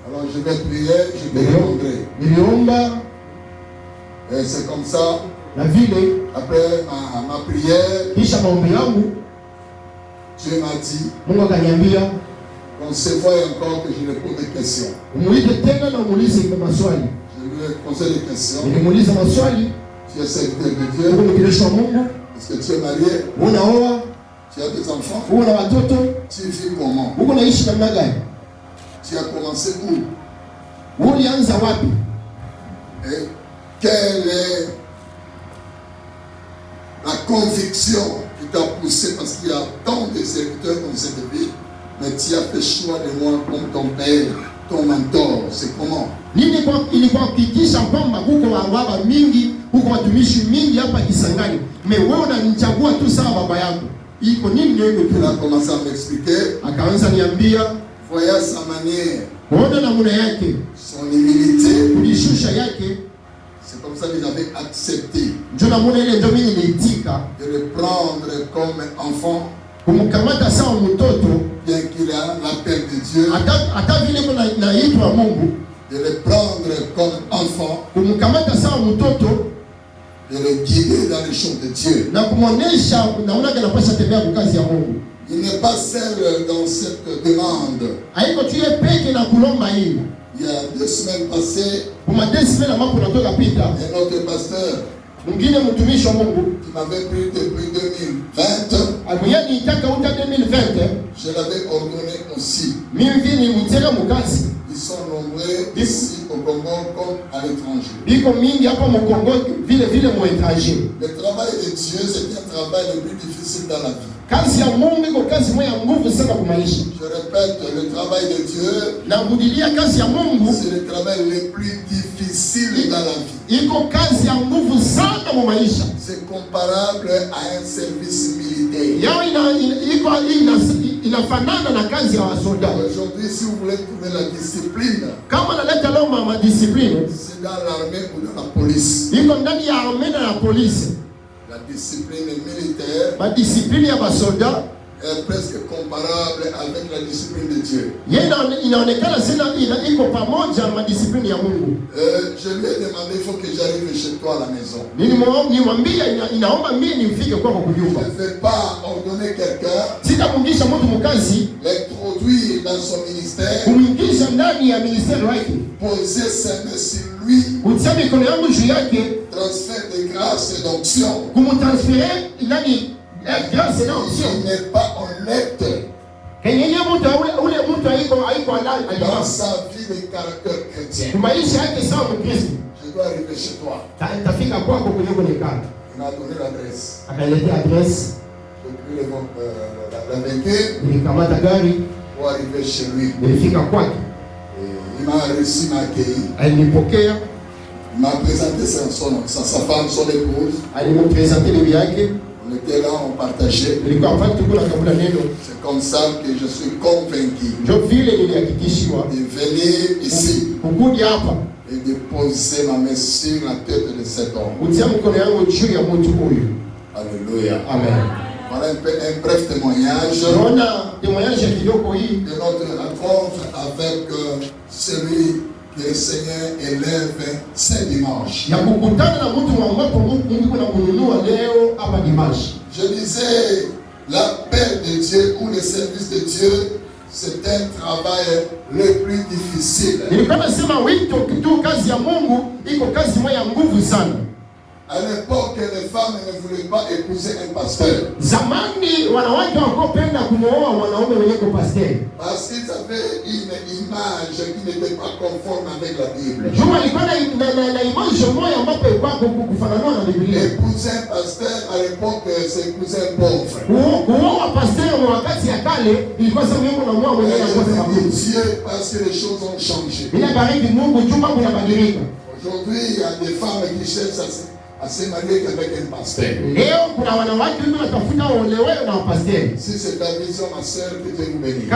Alors je vais prier, je te répondrai. Et c'est comme ça, après ma prière, Dieu m'a dit qu'on se voit encore que je lui pose des questions. Je lui ai posé des questions. Tu es serviteur de Dieu. Est-ce que tu es marié? Tu as des enfants? Tu vis comment? Tu as commencé où? Et quelle est la conviction qui t'a poussé, parce qu'il y a tant de serviteurs dans cette vie, mais tu as fait choix de moi comme ton père, ton mentor? C'est comment? Il a commencé à m'expliquer. Voyez sa manière, son humilité. C'est comme ça que j'avais accepté de le prendre comme enfant, bien qu'il a l'appel de Dieu, de le prendre comme enfant, de le guider dans les choses de Dieu. Il n'est pas seul dans cette demande. Il y a 2 semaines passées, un autre pasteur qui m'avait pris depuis 2020, je l'avais ordonné aussi. Ils sont nombreux ici au Congo comme à l'étranger. Le travail de Dieu, c'est un travail le plus difficile dans la vie. Je répète, le travail de Dieu, c'est le travail le plus difficile dans la vie. C'est comparable à un service militaire. Aujourd'hui, si vous voulez trouver la discipline, c'est dans l'armée ou dans la police. La discipline militaire est presque comparable avec la discipline de Dieu. Je lui ai demandé, il faut que j'arrive chez toi à la maison. Je ne vais pas ordonner quelqu'un, l'introduire dans son ministère, poser ses mains sur lui, transfert de grâce et d'onction. Il n'est pas honnête dans sa vie de caractère chrétien. Je dois arriver chez toi. Il m'a donné l'adresse. J'ai pris la véhicule pour arriver chez lui. Il m'a reçu, m'a accueilli. Il m'a présenté sa femme, son épouse. On était là, on partageait. C'est comme ça que je suis convaincu de venir ici et de poser ma main sur la tête de cet homme. Alléluia. Amen. Voilà un bref témoignage de notre rencontre avec celui que le Seigneur élève ce dimanche. Je disais, l'appel de Dieu ou le service de Dieu, c'est un travail le plus difficile. À l'époque, les femmes ne voulaient pas épouser un pasteur. Parce qu'ils avaient une image qui n'était pas conforme avec la Bible. Épouser un pasteur à l'époque, c'est épouser un pauvre. Dieu, parce que les choses ont changé. Aujourd'hui, il y a des femmes qui cherchent à se marier qu'avec un pasteur. Si c'est ta vision, ma soeur, que Dieu vous bénisse.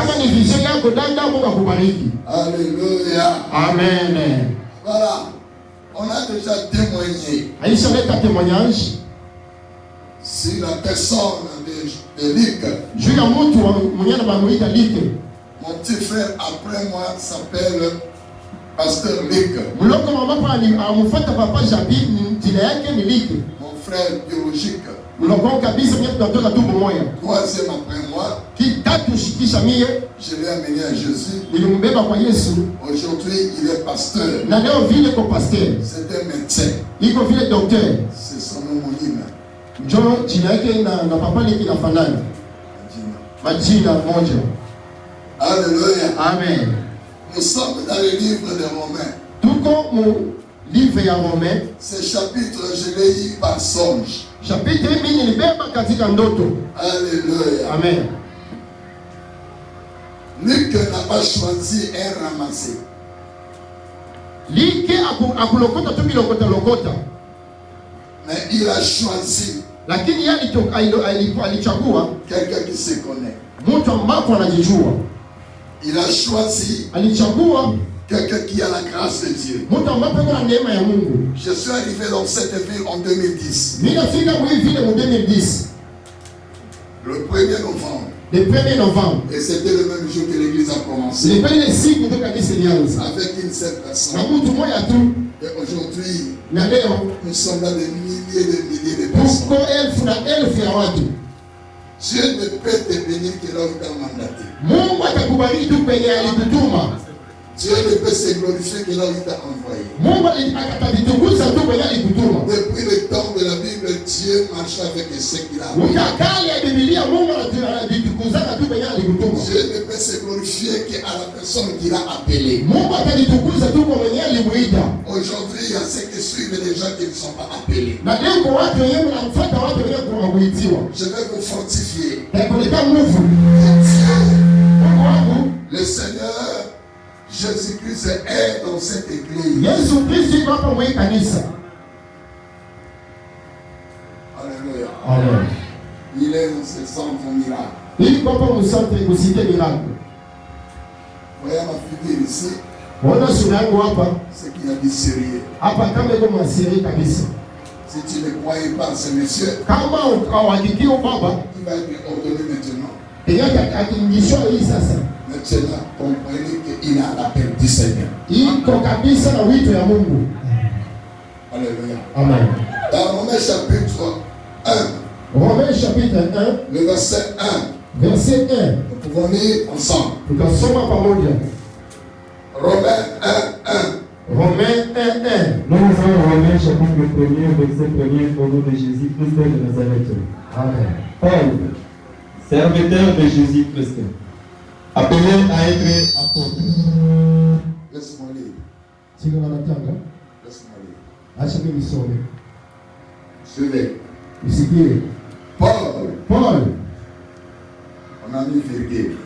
Alléluia. Amen. Voilà. On a déjà témoigné sur la personne de Luc. Mon petit frère après moi s'appelle Pasteur Lick. Mon frère biologique. Troisième après moi. Je l'ai amené à Jésus. Aujourd'hui, il est pasteur. C'est un médecin. C'est son homonyme. Alléluia. Amen. Nous sommes dans le livre de Romains. Tout comme mon livre est Romain. Ce chapitre, je l'ai eu par songe. Chapitre Alléluia. Amen. Luc n'a pas choisi un ramassé. Mais il a choisi quelqu'un qui se connaît. Il a choisi quelqu'un qui a la grâce de Dieu. Je suis arrivé dans cette ville en 2010. Le 1er novembre. Et c'était le même jour que l'église a commencé. Avec une seule personne. Et aujourd'hui, nous sommes dans des milliers de personnes. Dieu ne peut te bénir que là où tu as mandaté. Dieu ne peut se glorifier que là où il t'a envoyé. Depuis le temps de la Bible, Dieu marche avec ceux qu'il a envoyés. Dieu ne peut se glorifier qu'à la personne qu'il a appelée. Aujourd'hui, il y a ceux qui suivent des gens qui ne sont pas appelés. Je vais vous fortifier. Le Seigneur Jésus-Christ est dans cette église. Alléluia. Amen. Il est dans ce centre miracle. Voyez ma figure ici. C'est qu'il y a du sérieux. Si tu ne croyais pas ce monsieur, il va être ordonné maintenant. Maintenant, comprenez qu'il a l'appel du Seigneur. Alléluia. Amen. Dans Romains chapitre 1. Romains chapitre 1. Le verset 1. Verset 1. Nous pouvons lire ensemble. Romains 1, 1. Romains 1, 1. Nous avons Romains chapitre 1, verset 1 au nom de Jésus-Christ de Nazareth. Amen. Paul, serviteur de Jésus-Christ, appelé à être apôtre. Laisse-moi lire. Laisse-moi lire. Suivez. Paul. On a mis virgule.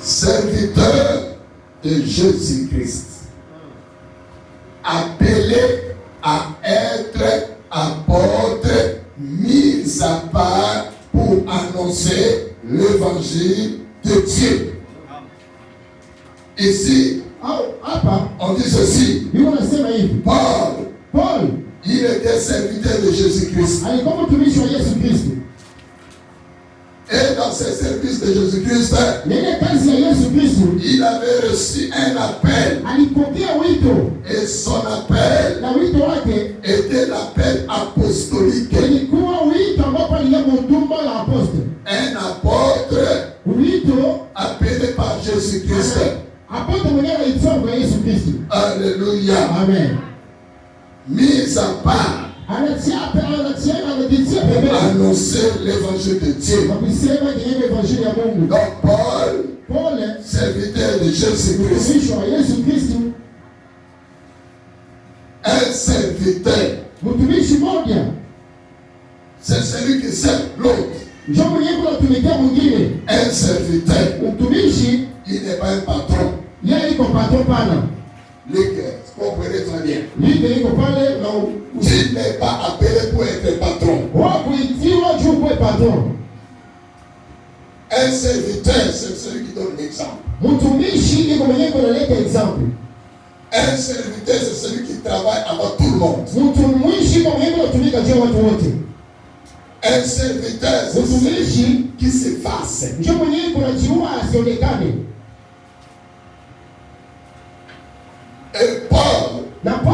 Serviteur de Jésus-Christ, appelé à être apôtre, mis à part pour annoncer l'évangile de Dieu. Ici, on dit ceci. Paul, il était serviteur de Jésus-Christ. Et dans ses services de Jésus-Christ, il avait reçu un appel. Et son appel était l'appel apostolique. Un apôtre appelé par Jésus-Christ. Alléluia. Amen. Mis à part. Annoncer l'évangile de Dieu. Donc Paul, serviteur de Jésus-Christ. Un serviteur. C'est celui qui sert l'autre. Un serviteur. Il n'est pas un patron. Comprenez très bien. Tu n'es pas appelé pour être patron. Un serviteur, c'est celui qui donne l'exemple. Un serviteur, c'est celui qui travaille avec tout le monde. Un serviteur qui s'efface. Et Paul